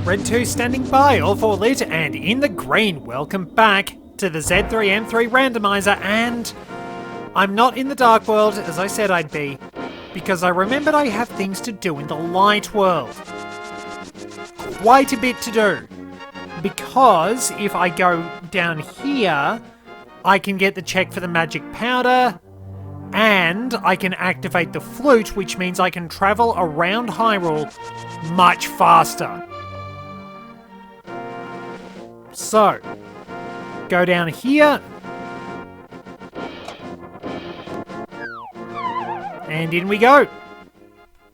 Red 2 standing by, all 4 lit and in the green. Welcome back to the Z3M3 Randomiser, and I'm not in the dark world as I said I'd be, because I remembered I have things to do in the light world. Quite a bit to do. Because if I go down here, I can get the check for the magic powder, and I can activate the flute, which means I can travel around Hyrule much faster. So, go down here, and in we go.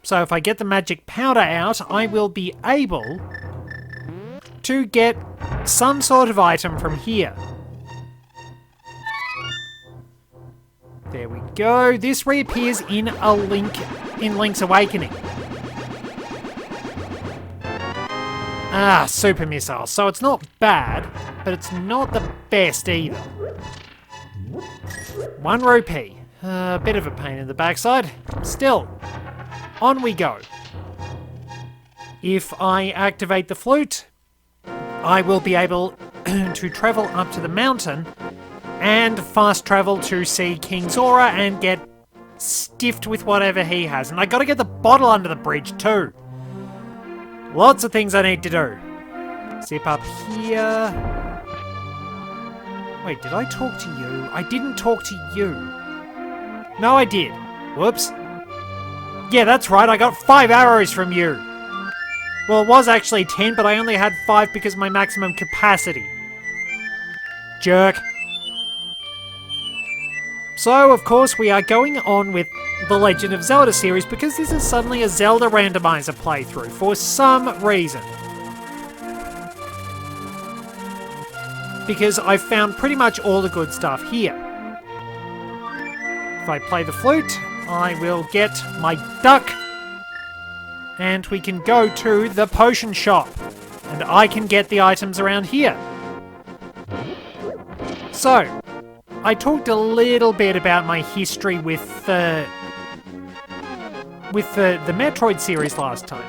So if I get the magic powder out, I will be able to get some sort of item from here. There we go. This reappears in Link's Awakening. Ah, super missile. So it's not bad, but it's not the best either. 1 rupee. A bit of a pain in the backside. Still, on we go. If I activate the flute, I will be able to travel up to the mountain and fast travel to see King Zora and get stiffed with whatever he has. And I gotta get the bottle under the bridge too. Lots of things I need to do. Zip up here. Wait, did I talk to you? I didn't talk to you. No, I did. Whoops. Yeah, that's right, I got 5 arrows from you. Well, it was actually 10, but I only had 5 because of my maximum capacity. Jerk. So, of course, we are going on with the Legend of Zelda series because this is suddenly a Zelda Randomiser playthrough for some reason. Because I've found pretty much all the good stuff here. If I play the flute, I will get my duck. And we can go to the potion shop. And I can get the items around here. So, I talked a little bit about my history with the Metroid series last time.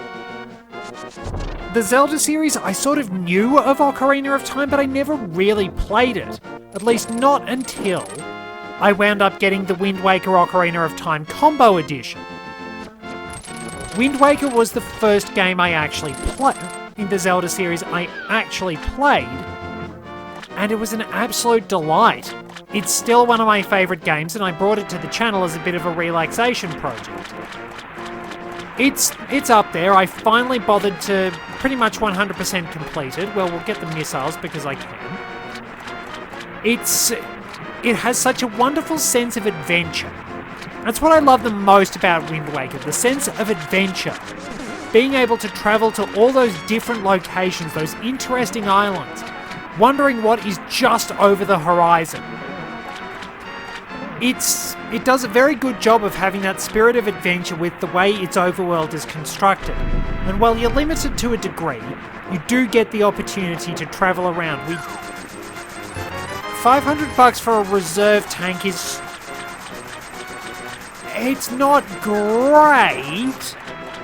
The Zelda series, I sort of knew of Ocarina of Time, but I never really played it. At least not until I wound up getting the Wind Waker Ocarina of Time Combo Edition. Wind Waker was the first game I actually played in the Zelda series I actually played, and it was an absolute delight. It's still one of my favourite games, and I brought it to the channel as a bit of a relaxation project. It's up there. I finally bothered to pretty much 100% complete it. Well, we'll get the missiles because I can. It has such a wonderful sense of adventure. That's what I love the most about Wind Waker, the sense of adventure. Being able to travel to all those different locations, those interesting islands, wondering what is just over the horizon. It does a very good job of having that spirit of adventure with the way its overworld is constructed. And while you're limited to a degree, you do get the opportunity to travel around. $500 for a reserve tank is... It's not great,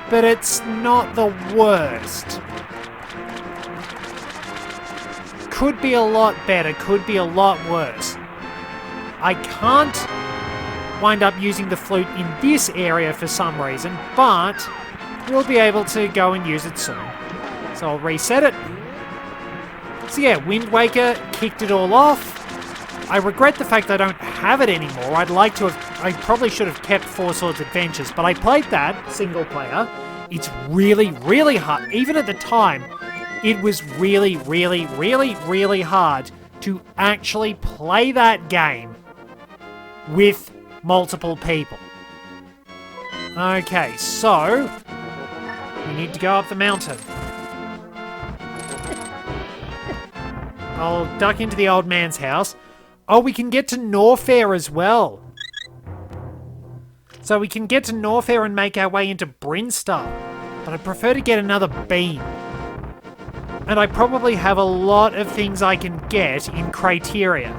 but it's not the worst. Could be a lot better, could be a lot worse. I can't wind up using the flute in this area for some reason, but we'll be able to go and use it soon. So I'll reset it. So yeah, Wind Waker kicked it all off. I regret the fact I don't have it anymore. I probably should have kept Four Swords Adventures, but I played that single player. It's really, really hard. Even at the time, it was really, really, really, really hard to actually play that game with multiple people. Okay, so we need to go up the mountain. I'll duck into the old man's house. Oh, we can get to Norfair as well. So we can get to Norfair and make our way into Brinstar. But I prefer to get another beam. And I probably have a lot of things I can get in Criteria.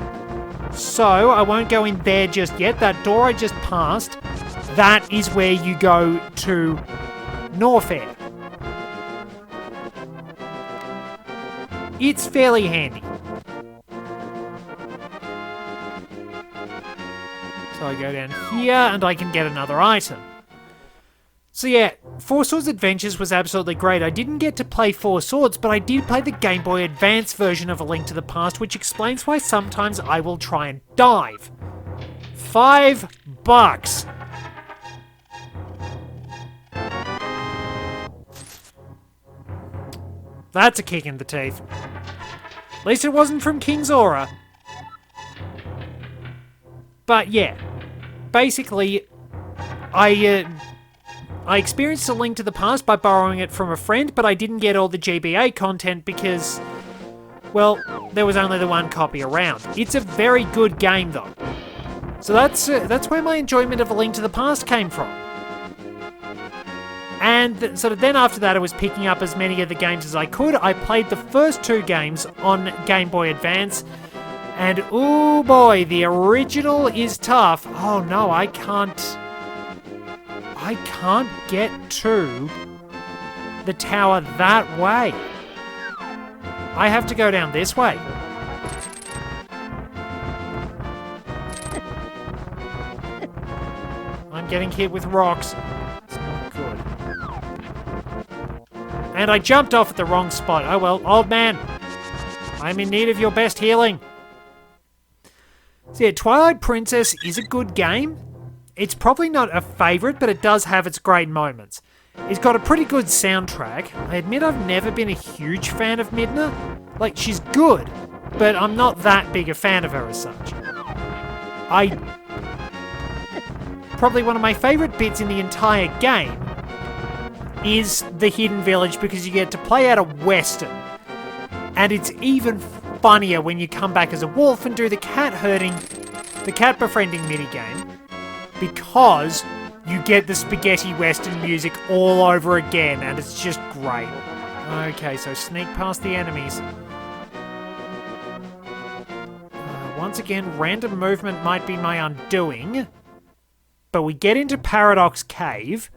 So I won't go in there just yet. That door I just passed, that is where you go to Norfair. it's fairly handy. So I go down here and I can get another item. So yeah, Four Swords Adventures was absolutely great. I didn't get to play Four Swords, but I did play the Game Boy Advance version of A Link to the Past, which explains why sometimes I will try and dive. $5. That's a kick in the teeth. At least it wasn't from King Zora. But yeah, basically, I experienced A Link to the Past by borrowing it from a friend, but I didn't get all the GBA content because, well, there was only the one copy around. It's a very good game, though. So that's where my enjoyment of A Link to the Past came from. And sort of then after that, I was picking up as many of the games as I could. I played the first 2 games on Game Boy Advance, and oh boy, the original is tough. Oh no, I can't get to the tower that way. I have to go down this way. I'm getting hit with rocks. It's not good. And I jumped off at the wrong spot. Oh well, old man. I'm in need of your best healing. So yeah, Twilight Princess is a good game. It's probably not a favourite, but it does have its great moments. It's got a pretty good soundtrack. I admit I've never been a huge fan of Midna. Like, she's good, but I'm not that big a fan of her as such. Probably one of my favourite bits in the entire game is the Hidden Village, because you get to play out a western. And it's even funnier when you come back as a wolf and do the cat befriending minigame, because you get the spaghetti western music all over again, and it's just great. Okay, so sneak past the enemies. Once again, random movement might be my undoing, but we get into Paradox Cave,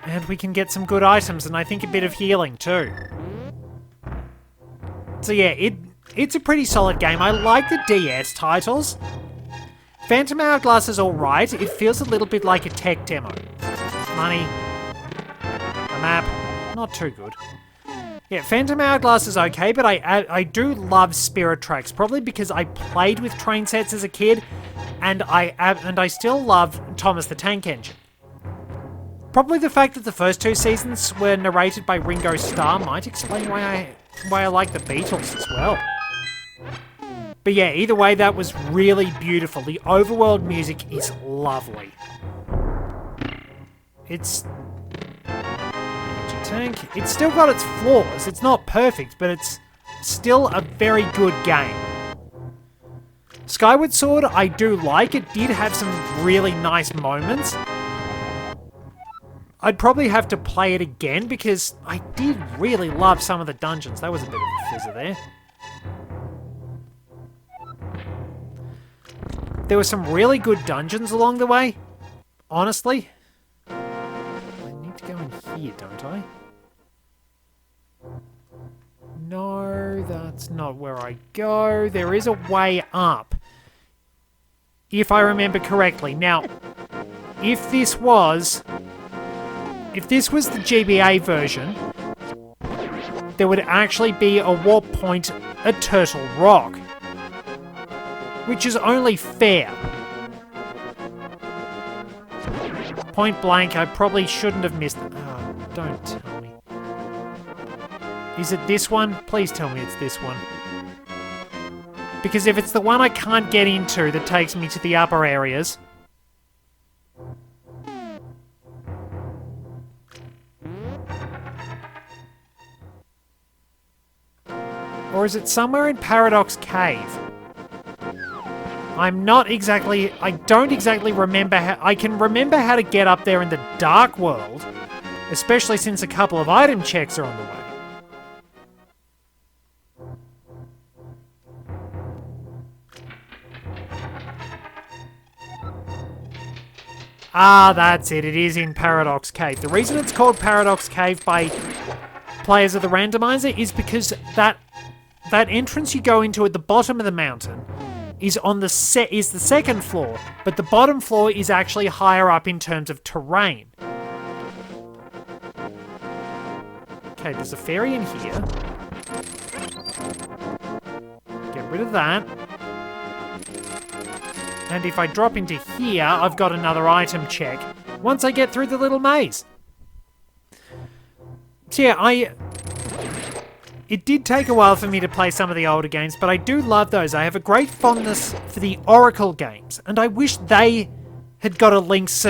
and we can get some good items, and I think a bit of healing too. So yeah, it's a pretty solid game. I like the DS titles. Phantom Hourglass is alright. It feels a little bit like a tech demo. Money. A map. Not too good. Yeah, Phantom Hourglass is okay, but I do love Spirit Tracks, probably because I played with train sets as a kid, and I still love Thomas the Tank Engine. Probably the fact that the first 2 seasons were narrated by Ringo Starr might explain why I like the Beatles as well. But yeah, either way, that was really beautiful. The overworld music is lovely. It's still got its flaws. It's not perfect, but it's still a very good game. Skyward Sword, I do like. It did have some really nice moments. I'd probably have to play it again because I did really love some of the dungeons. That was a bit of a fizzer there. There were some really good dungeons along the way. Honestly. I need to go in here, don't I? No, that's not where I go. There is a way up, if I remember correctly. Now, if this was the GBA version, there would actually be a warp point at Turtle Rock, which is only fair. Point blank, I probably shouldn't have missed it. Oh, don't tell me. Is it this one? Please tell me it's this one. Because if it's the one I can't get into that takes me to the upper areas... Or is it somewhere in Paradox Cave? I don't exactly remember how... I can remember how to get up there in the Dark World, especially since a couple of item checks are on the way. Ah, that's it. It is in Paradox Cave. The reason it's called Paradox Cave by players of the randomizer is because that entrance you go into at the bottom of the mountain is on the second floor, but the bottom floor is actually higher up in terms of terrain. Okay, there's a fairy in here. Get rid of that. And if I drop into here, I've got another item check once I get through the little maze. So yeah, it did take a while for me to play some of the older games, but I do love those. I have a great fondness for the Oracle games, and I wish they had got a Link's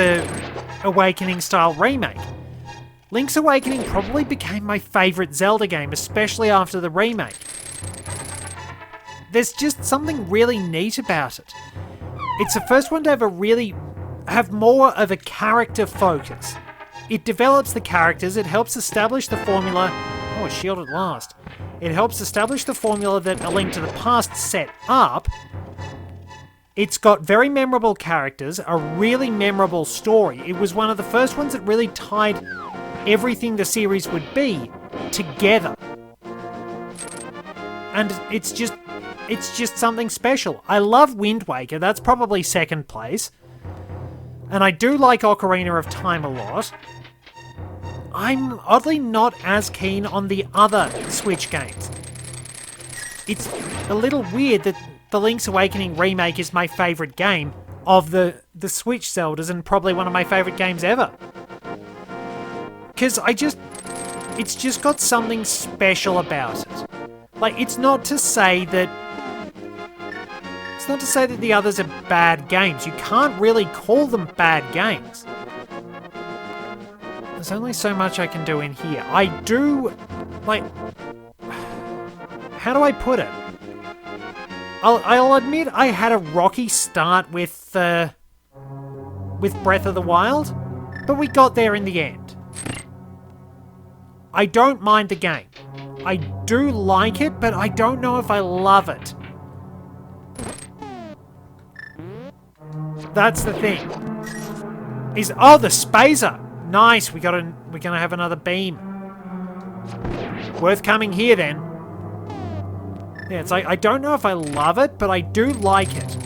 Awakening style remake. Link's Awakening probably became my favourite Zelda game, especially after the remake. There's just something really neat about it. It's the first one to ever really have more of a character focus. It develops the characters, it helps establish the formula. Oh, a shield at last. It helps establish the formula that A Link to the Past set up. It's got very memorable characters, a really memorable story. It was one of the first ones that really tied everything the series would be together. And it's just something special. I love Wind Waker, that's probably second place. And I do like Ocarina of Time a lot. I'm oddly not as keen on the other Switch games. It's a little weird that the Link's Awakening remake is my favourite game of the Switch Zeldas, and probably one of my favourite games ever. Because it's just got something special about it. Like, it's not to say that the others are bad games. You can't really call them bad games. There's only so much I can do in here. I do, like, how do I put it? I'll admit I had a rocky start with Breath of the Wild, but we got there in the end. I don't mind the game. I do like it, but I don't know if I love it. That's the thing. Oh, the Spazer! Nice, we're gonna have another beam. Worth coming here then. Yeah, it's like, I don't know if I love it, but I do like it.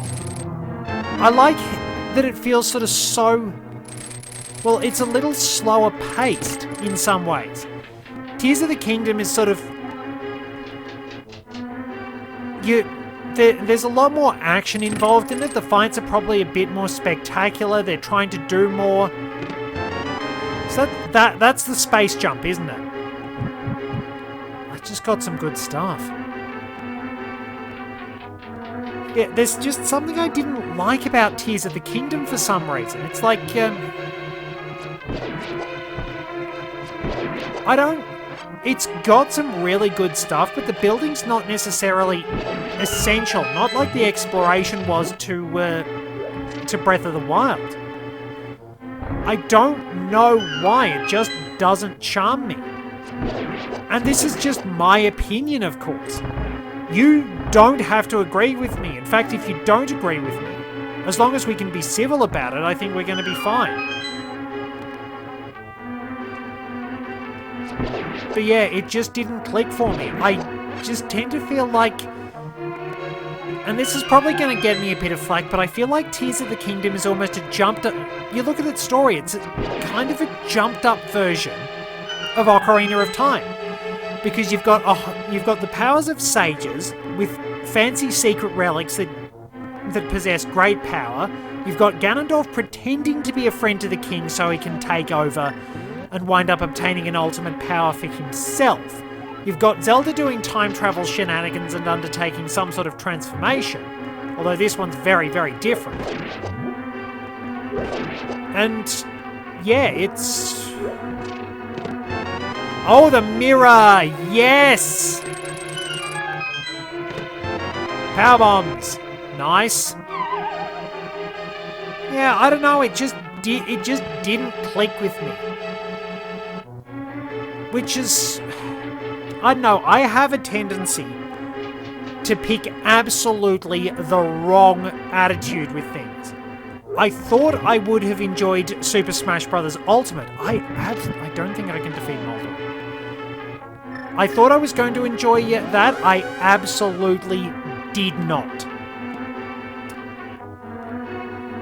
I like that it feels sort of so... Well, it's a little slower paced in some ways. Tears of the Kingdom is sort of... There's a lot more action involved in it. The fights are probably a bit more spectacular. They're trying to do more. So that's the space jump, isn't it? I just got some good stuff. Yeah, there's just something I didn't like about Tears of the Kingdom for some reason. It's like, it's got some really good stuff, but the building's not necessarily essential. Not like the exploration was to Breath of the Wild. I don't know why, it just doesn't charm me. And this is just my opinion, of course. You don't have to agree with me. In fact, if you don't agree with me, as long as we can be civil about it, I think we're going to be fine. But yeah, it just didn't click for me. I just tend to feel like... And this is probably going to get me a bit of flack, but I feel like Tears of the Kingdom is almost a jumped up... You look at its story, it's kind of a jumped up version of Ocarina of Time. Because you've got the powers of sages with fancy secret relics that possess great power. You've got Ganondorf pretending to be a friend to the king so he can take over and wind up obtaining an ultimate power for himself. You've got Zelda doing time travel shenanigans and undertaking some sort of transformation, although this one's very, very different. And yeah, it's... Oh, the mirror! Yes! Power bombs. Nice. Yeah, I don't know, it just didn't click with me. Which is... I don't know, I have a tendency to pick absolutely the wrong attitude with things. I thought I would have enjoyed Super Smash Bros. Ultimate. I don't think I can defeat Mulder. I thought I was going to enjoy that. I absolutely did not.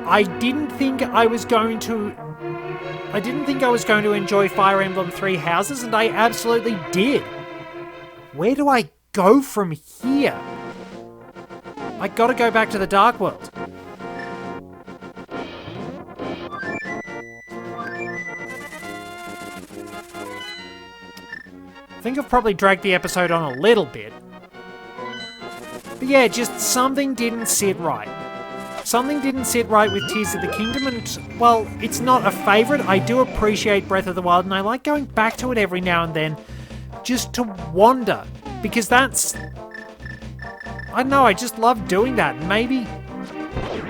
I didn't think I was going to enjoy Fire Emblem Three Houses, and I absolutely did. Where do I go from here? I gotta go back to the Dark World. I think I've probably dragged the episode on a little bit. But yeah, just something didn't sit right. Something didn't sit right with Tears of the Kingdom, and, well, it's not a favourite. I do appreciate Breath of the Wild, and I like going back to it every now and then, just to wander. Because that's... I don't know, I just love doing that. Maybe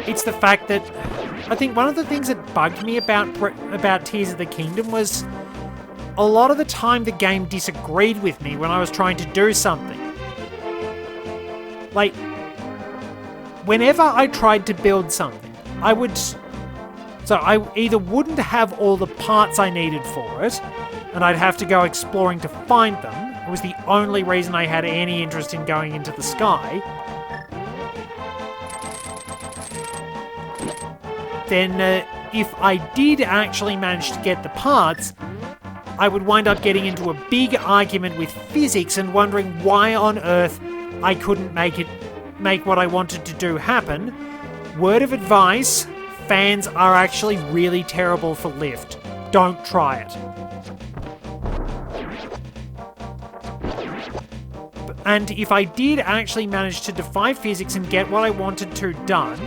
it's the fact that... I think one of the things that bugged me about Tears of the Kingdom was... a lot of the time the game disagreed with me when I was trying to do something. Like, whenever I tried to build something, I either wouldn't have all the parts I needed for it, and I'd have to go exploring to find them. It was the only reason I had any interest in going into the sky. Then, if I did actually manage to get the parts, I would wind up getting into a big argument with physics and wondering why on earth I couldn't make what I wanted to do happen. Word of advice, fans are actually really terrible for lift. Don't try it. And if I did actually manage to defy physics and get what I wanted to done,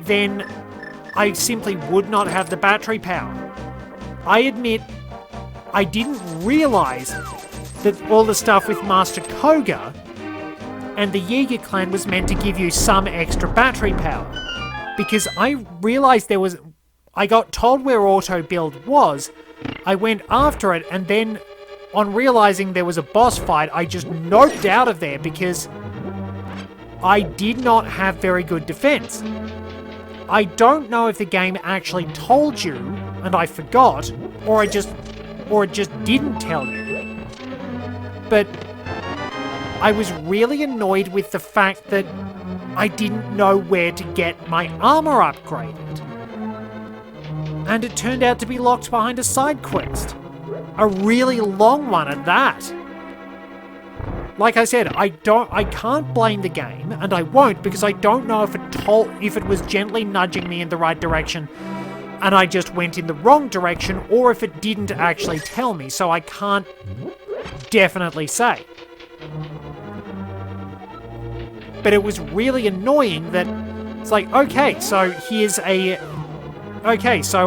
then I simply would not have the battery power. I admit, I didn't realise that all the stuff with Master Koga and the Yiga clan was meant to give you some extra battery power. Because I realised I got told where auto build was, I went after it, and then on realising there was a boss fight, I just noped out of there because I did not have very good defense. I don't know if the game actually told you and I forgot, or it just didn't tell you. But I was really annoyed with the fact that I didn't know where to get my armor upgraded. And it turned out to be locked behind a side quest. A really long one at that. Like I said, I can't blame the game, and I won't, because I don't know if it was gently nudging me in the right direction and I just went in the wrong direction, or if it didn't actually tell me, so I can't definitely say. But it was really annoying that it's like, okay, so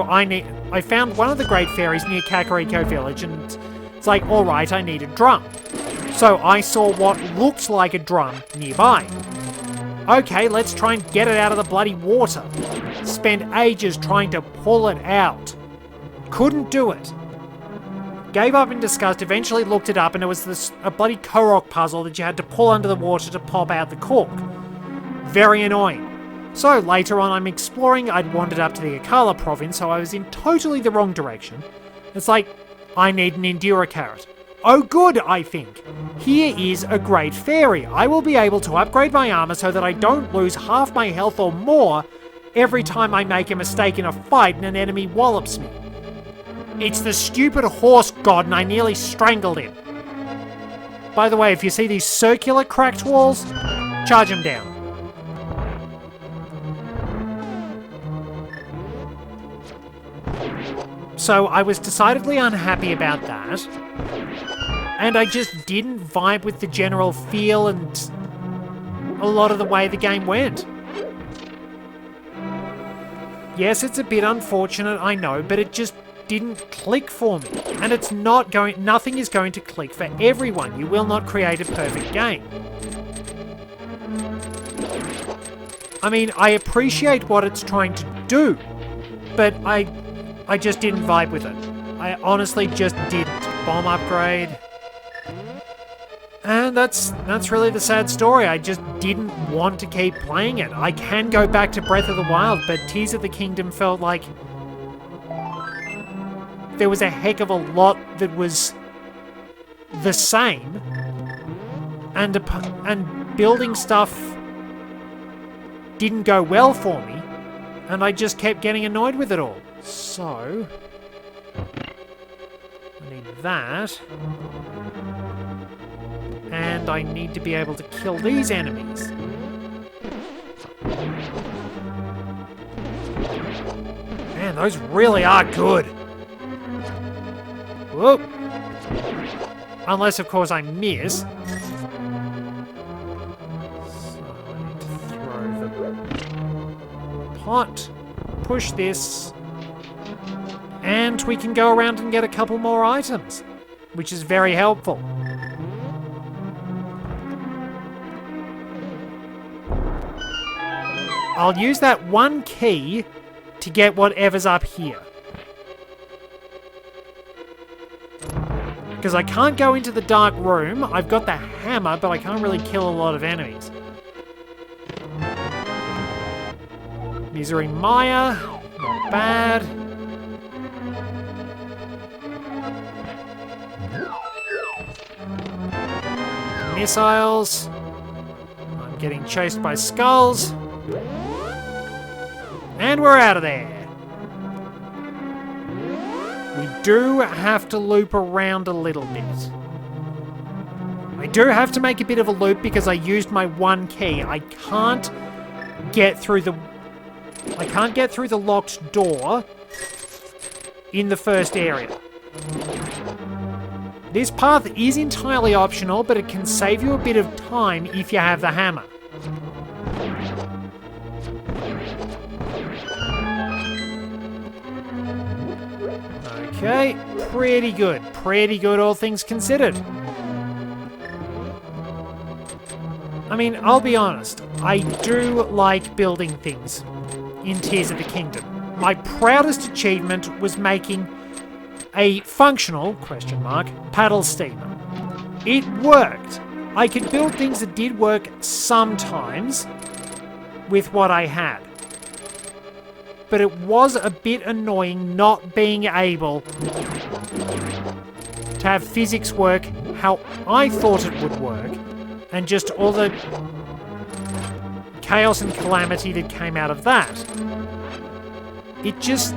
I found one of the Great Fairies near Kakariko Village, and it's like, alright, I need a drum. So I saw what looked like a drum nearby. Okay, let's try and get it out of the bloody water. Spent ages trying to pull it out. Couldn't do it. Gave up in disgust, eventually looked it up, and it was a bloody Korok puzzle that you had to pull under the water to pop out the cork. Very annoying. So later on I'm exploring, I'd wandered up to the Akala province, so I was in totally the wrong direction. It's like, I need an Endura carrot. Oh good, I think. Here is a Great Fairy. I will be able to upgrade my armor so that I don't lose half my health or more every time I make a mistake in a fight and an enemy wallops me. It's the stupid horse god, and I nearly strangled him. By the way, if you see these circular cracked walls, charge them down. So I was decidedly unhappy about that, and I just didn't vibe with the general feel and a lot of the way the game went. Yes, it's a bit unfortunate, I know, but it just didn't click for me. And it's nothing is going to click for everyone. You will not create a perfect game. I mean, I appreciate what it's trying to do, but I just didn't vibe with it. I honestly just didn't. Bomb upgrade. And that's really the sad story. I just didn't want to keep playing it. I can go back to Breath of the Wild, but Tears of the Kingdom felt like there was a heck of a lot that was the same, and building stuff didn't go well for me, and I just kept getting annoyed with it all. So, I need that. And I need to be able to kill these enemies. Man, those really are good. Whoop. Unless, of course, I miss. So I need to throw the pot. Push this. And we can go around and get a couple more items, which is very helpful. I'll use that one key to get whatever's up here. Because I can't go into the dark room. I've got the hammer, but I can't really kill a lot of enemies. Misery Maya, not bad. Missiles. I'm getting chased by skulls. And we're out of there. We do have to loop around a little bit. I do have to make a bit of a loop because I used my one key. I can't get through the locked door in the first area. This path is entirely optional, but it can save you a bit of time if you have the hammer. Okay, pretty good. Pretty good, all things considered. I mean, I'll be honest. I do like building things in Tears of the Kingdom. My proudest achievement was making a functional, paddle steamer. It worked. I could build things that did work sometimes with what I had. But it was a bit annoying not being able to have physics work how I thought it would work, and just all the chaos and calamity that came out of that. It just...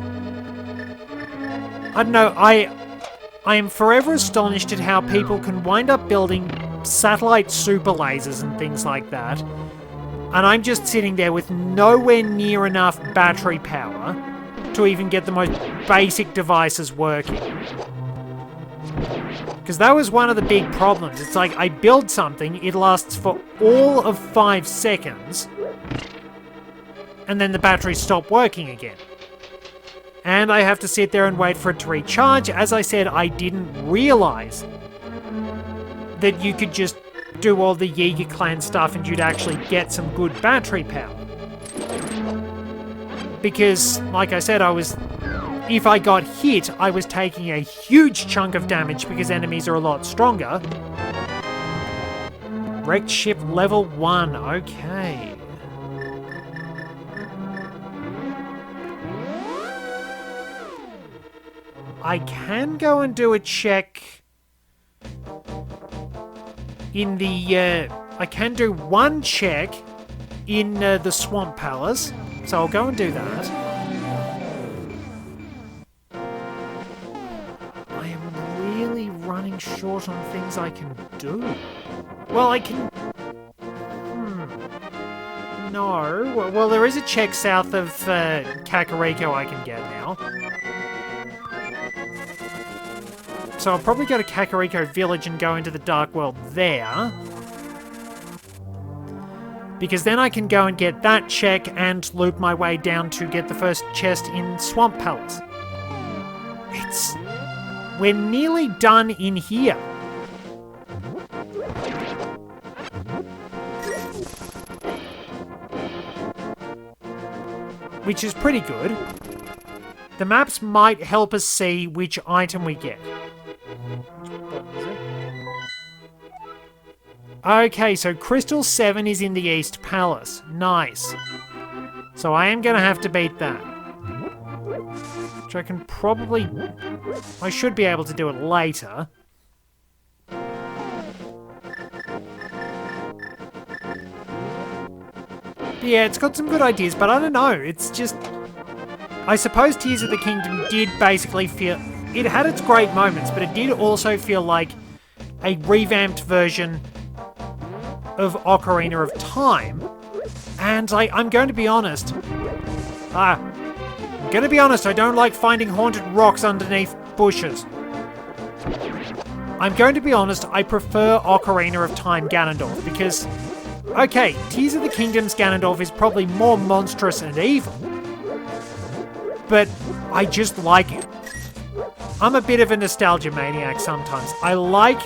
I don't know, I am forever astonished at how people can wind up building satellite super lasers and things like that, and I'm just sitting there with nowhere near enough battery power to even get the most basic devices working. Because that was one of the big problems. It's like, I build something, it lasts for all of 5 seconds, and then the batteries stop working again. And I have to sit there and wait for it to recharge. As I said, I didn't realize that you could just do all the Yiga Clan stuff and you'd actually get some good battery power. Because, like I said, if I got hit, I was taking a huge chunk of damage because enemies are a lot stronger. Wrecked ship level 1, okay. I can go and do a check in the, I can do one check in the Swamp Palace, so I'll go and do that. I am really running short on things I can do. Well, I can... No. Well, there is a check south of Kakariko I can get now. So I'll probably go to Kakariko Village and go into the Dark World there. Because then I can go and get that check and loop my way down to get the first chest in Swamp Palace. We're nearly done in here. Which is pretty good. The maps might help us see which item we get. Okay, so Crystal 7 is in the East Palace. Nice. So I am going to have to beat that. Which I can probably... I should be able to do it later. Yeah, it's got some good ideas, but I don't know. It's just... I suppose Tears of the Kingdom did basically feel... It had its great moments, but it did also feel like a revamped version of Ocarina of Time. And I'm going to be honest. I'm going to be honest, I don't like finding haunted rocks underneath bushes. I'm going to be honest, I prefer Ocarina of Time Ganondorf because... Okay, Tears of the Kingdom's Ganondorf is probably more monstrous and evil. But I just like it. I'm a bit of a nostalgia maniac sometimes. I like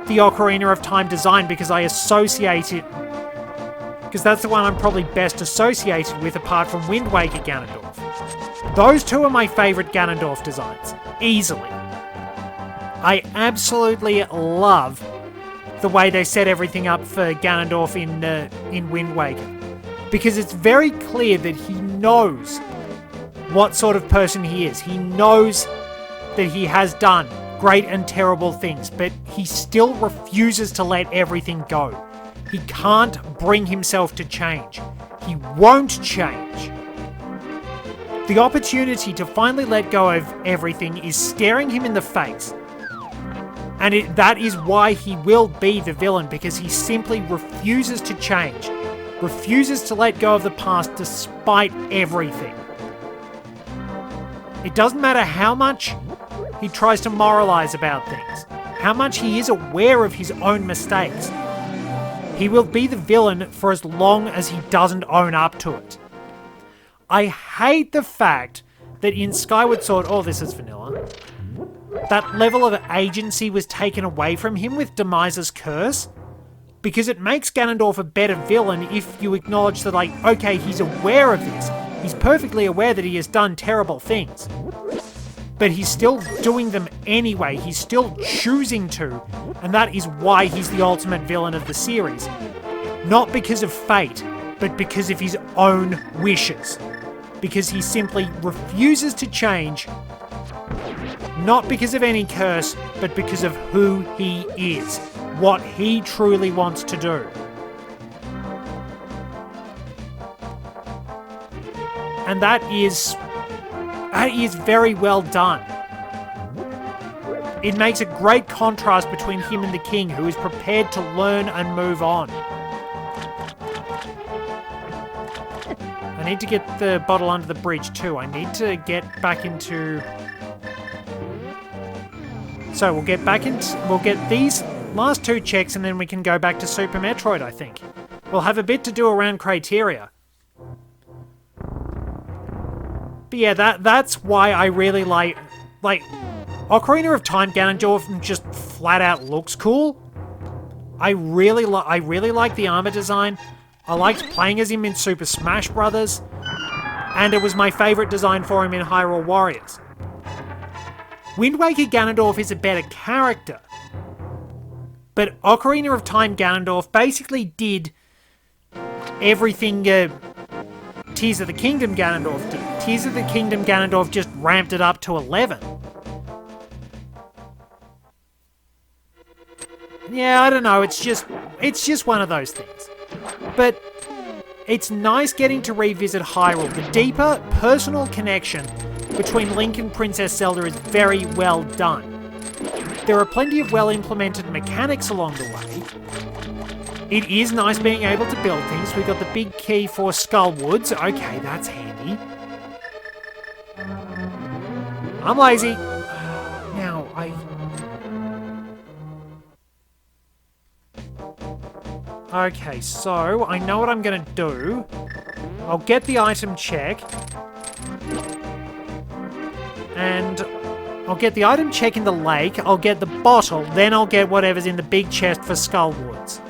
the Ocarina of Time design because I associate it... Because that's the one I'm probably best associated with apart from Wind Waker Ganondorf. Those two are my favourite Ganondorf designs. Easily. I absolutely love the way they set everything up for Ganondorf in Wind Waker. Because it's very clear that he knows what sort of person he is. He knows that he has done great and terrible things, but he still refuses to let everything go. He can't bring himself to change. He won't change. The opportunity to finally let go of everything is staring him in the face. And that is why he will be the villain, because he simply refuses to change. Refuses to let go of the past despite everything. It doesn't matter how much he tries to moralize about things, how much he is aware of his own mistakes. He will be the villain for as long as he doesn't own up to it. I hate the fact that in Skyward Sword... Oh, this is vanilla. That level of agency was taken away from him with Demiser's curse, because it makes Ganondorf a better villain if you acknowledge that, like, okay, he's aware of this. He's perfectly aware that he has done terrible things. But he's still doing them anyway. He's still choosing to. And that is why he's the ultimate villain of the series. Not because of fate, but because of his own wishes. Because he simply refuses to change. Not because of any curse, but because of who he is. What he truly wants to do. And that is very well done. It makes a great contrast between him and the king, who is prepared to learn and move on. I need to get the bottle under the bridge too. I need to get back into... So we'll get these last two checks and then we can go back to Super Metroid, I think. We'll have a bit to do around criteria. But yeah, that's why I really like Ocarina of Time Ganondorf just flat out looks cool. I really like the armor design. I liked playing as him in Super Smash Bros. And it was my favourite design for him in Hyrule Warriors. Wind Waker Ganondorf is a better character. But Ocarina of Time Ganondorf basically did everything Tears of the Kingdom Ganondorf did. Tears of the Kingdom Ganondorf just ramped it up to 11. Yeah, I don't know, it's just one of those things. But it's nice getting to revisit Hyrule. The deeper, personal connection between Link and Princess Zelda is very well done. There are plenty of well-implemented mechanics along the way. It is nice being able to build things. We got the big key for Skull Woods. Okay, that's handy. I'm lazy. Now, Okay, so I know what I'm going to do. I'll get the item check. And I'll get the item check in the lake. I'll get the bottle. Then I'll get whatever's in the big chest for Skull Woods.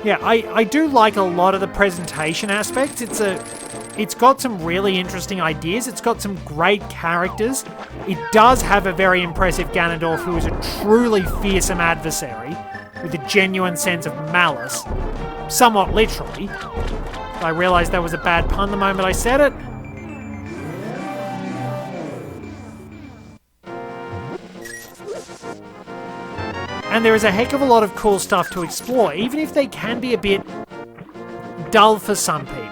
Yeah, I do like a lot of the presentation aspects. It's got some really interesting ideas. It's got some great characters. It does have a very impressive Ganondorf who is a truly fearsome adversary with a genuine sense of malice. Somewhat literally. I realised that was a bad pun the moment I said it. And there is a heck of a lot of cool stuff to explore, even if they can be a bit dull for some people.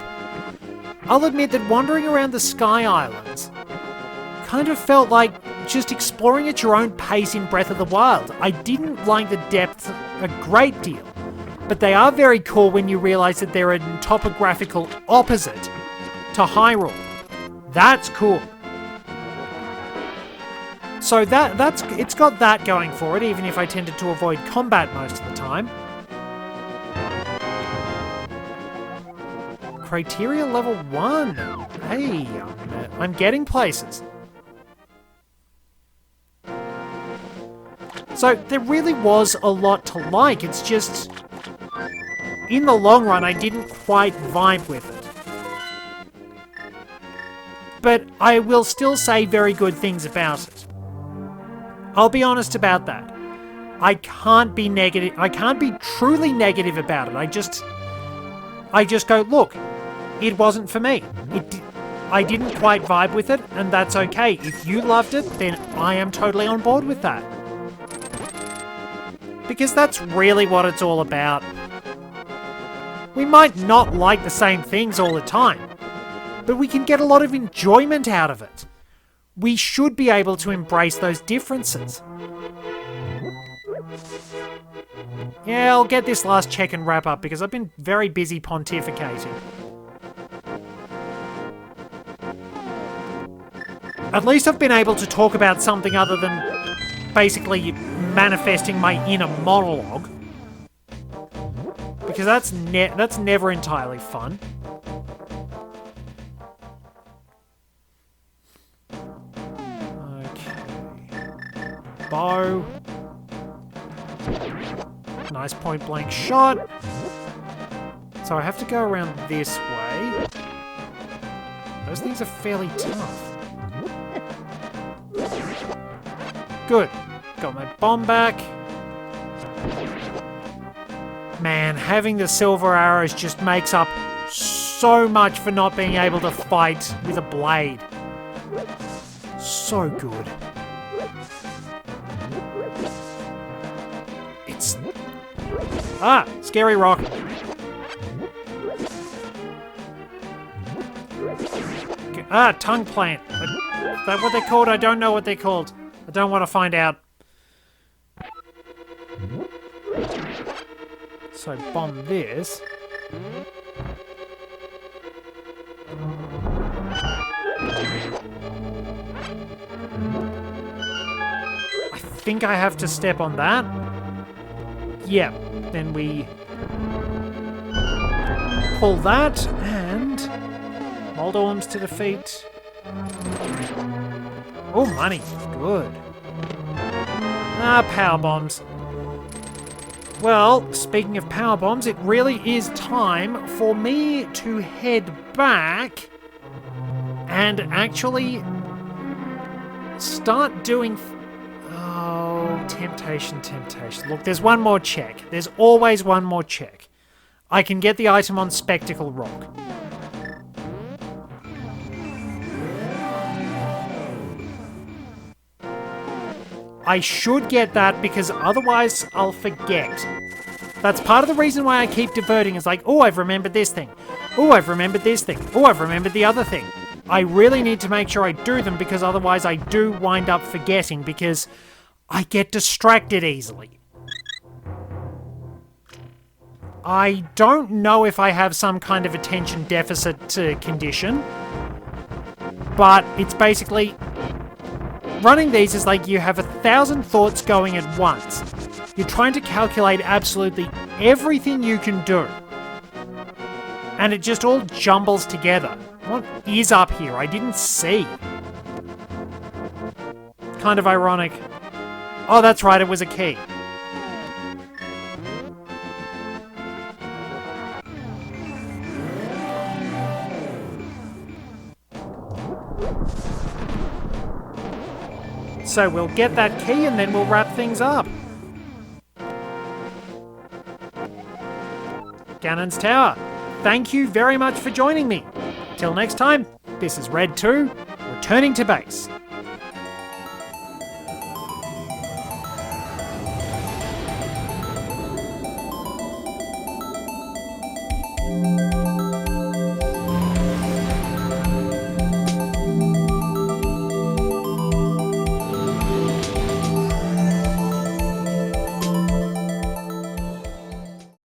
I'll admit that wandering around the Sky Islands kind of felt like just exploring at your own pace in Breath of the Wild. I didn't like the depth a great deal, but they are very cool when you realise that they're a topographical opposite to Hyrule. That's cool. So it's got that going for it, even if I tended to avoid combat most of the time. Criteria level 1. Hey, I'm getting places. So there really was a lot to like. It's just, in the long run, I didn't quite vibe with it. But I will still say very good things about it. I'll be honest about that. I can't be negative. I can't be truly negative about it. I just go, look, it wasn't for me. I didn't quite vibe with it, and that's okay. If you loved it, then I am totally on board with that. Because that's really what it's all about. We might not like the same things all the time, but we can get a lot of enjoyment out of it. We should be able to embrace those differences. Yeah, I'll get this last check and wrap up because I've been very busy pontificating. At least I've been able to talk about something other than basically manifesting my inner monologue. Because that's never entirely fun. Bow. Nice point blank shot. So I have to go around this way. Those things are fairly tough. Good. Got my bomb back. Man, having the silver arrows just makes up so much for not being able to fight with a blade. So good. Ah, scary rock. Ah, tongue plant. Is that what they're called? I don't know what they're called. I don't want to find out. So bomb this. I think I have to step on that. Yeah. Then we pull that, and Moldorms to defeat. Oh, money. Good. Ah, power bombs. Well, speaking of power bombs, it really is time for me to head back and actually start doing... Oh, temptation. Look, there's one more check. There's always one more check. I can get the item on Spectacle Rock. I should get that because otherwise I'll forget. That's part of the reason why I keep diverting. It's like, oh, I've remembered this thing. Oh, I've remembered this thing. Oh, I've remembered the other thing. I really need to make sure I do them because otherwise I do wind up forgetting because I get distracted easily. I don't know if I have some kind of attention deficit condition, but it's basically... Running these is like you have 1,000 thoughts going at once. You're trying to calculate absolutely everything you can do. And it just all jumbles together. What is up here? I didn't see. Kind of ironic. Oh, that's right, it was a key. So we'll get that key and then we'll wrap things up. Ganon's Tower, thank you very much for joining me. Till next time, this is Red 2, returning to base.